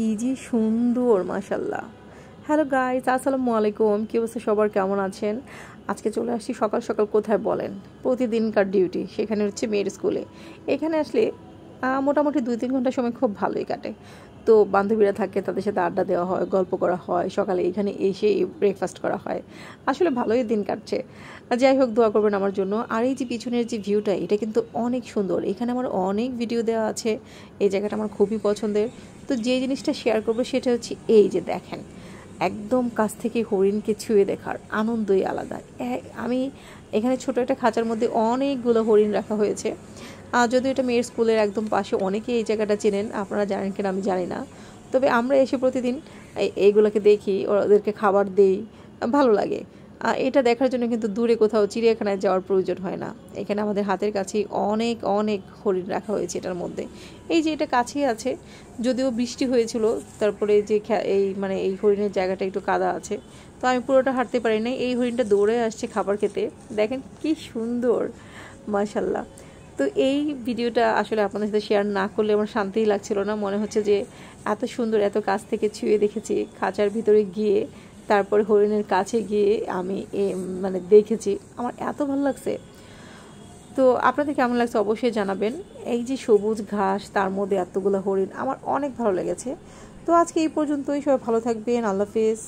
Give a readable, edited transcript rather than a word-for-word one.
কি যে সুন্দর মাশাল্লাহ। হ্যালো গাইস, আসসালামু আলাইকুম। কি অবস্থা সবার, কেমন আছেন? আজকে চলে আসছি সকাল সকাল। কোথায় বলেন? প্রতিদিনকার ডিউটি, সেখানে হচ্ছে মেয়ের স্কুলে। এখানে আসলে মোটামুটি 2-3 ঘন্টা সময় খুব ভালোই কাটে। তো বান্ধবীরা থাকে, তাদের সাথে আড্ডা দেওয়া হয়, গল্প করা হয়, সকালে এখানে এসে ব্রেকফাস্ট করা হয়। আসলে ভালোই দিন কাটছে। যাই হোক, দোয়া করবেন আমার জন্য। আর এই যে পিছনের যে ভিউটা, এটা কিন্তু অনেক সুন্দর। এখানে আমার অনেক ভিডিও দেওয়া আছে। এই জায়গাটা আমার খুবই পছন্দের। তো যে জিনিসটা শেয়ার করবো সেটা হচ্ছে এই যে দেখেন, একদম কাছ থেকে হরিণকে ছুঁয়ে দেখার আনন্দই আলাদা। আমি এখানে ছোট একটা খাঁচার মধ্যে অনেকগুলো হরিণ রাখা হয়েছে। যদিও এটা মেয়ের স্কুলের একদম পাশে, অনেকেই এই জায়গাটা চেনেন, আপনারা জানেন কিনা আমি জানি না। তবে আমরা এসে প্রতিদিন এইগুলোকে দেখি, ওদেরকে খাবার দেই, ভালো লাগে। এটা দেখার জন্য কিন্তু দূরে কোথাও চিড়িয়াখানায় যাওয়ার প্রয়োজন হয় না। এখানে আমাদের হাতের কাছেই অনেক অনেক হরিণ রাখা হয়েছে এটার মধ্যে। এই যে এটা কাছেই আছে, যদিও বৃষ্টি হয়েছিল, তারপরে যে এই হরিণের জায়গাটা একটু কাদা আছে, তো আমি পুরোটা হাঁটতে পারি নাই। এই হরিণটা দৌড়ে আসছে খাবার খেতে, দেখেন কি সুন্দর মাশাল্লাহ। তো এই ভিডিওটা আসলে আপনাদের সাথে শেয়ার না করলে আমার শান্তিই লাগছিল না। মনে হচ্ছে যে এত সুন্দর, এত কাছ থেকে ছুঁয়ে দেখেছি, খাঁচার ভিতরে গিয়ে তারপরে হরিণের কাছে গিয়ে আমি দেখেছি, আমার এত ভালো লাগছে। তো আপনাদের কেমন লাগছে অবশ্যই জানাবেন। এই যে সবুজ ঘাস, তার মধ্যে এতগুলো হরিণ, আমার অনেক ভালো লেগেছে। তো আজকে এই পর্যন্তই, সবাই ভালো থাকবেন, আল্লাহ হাফেজ।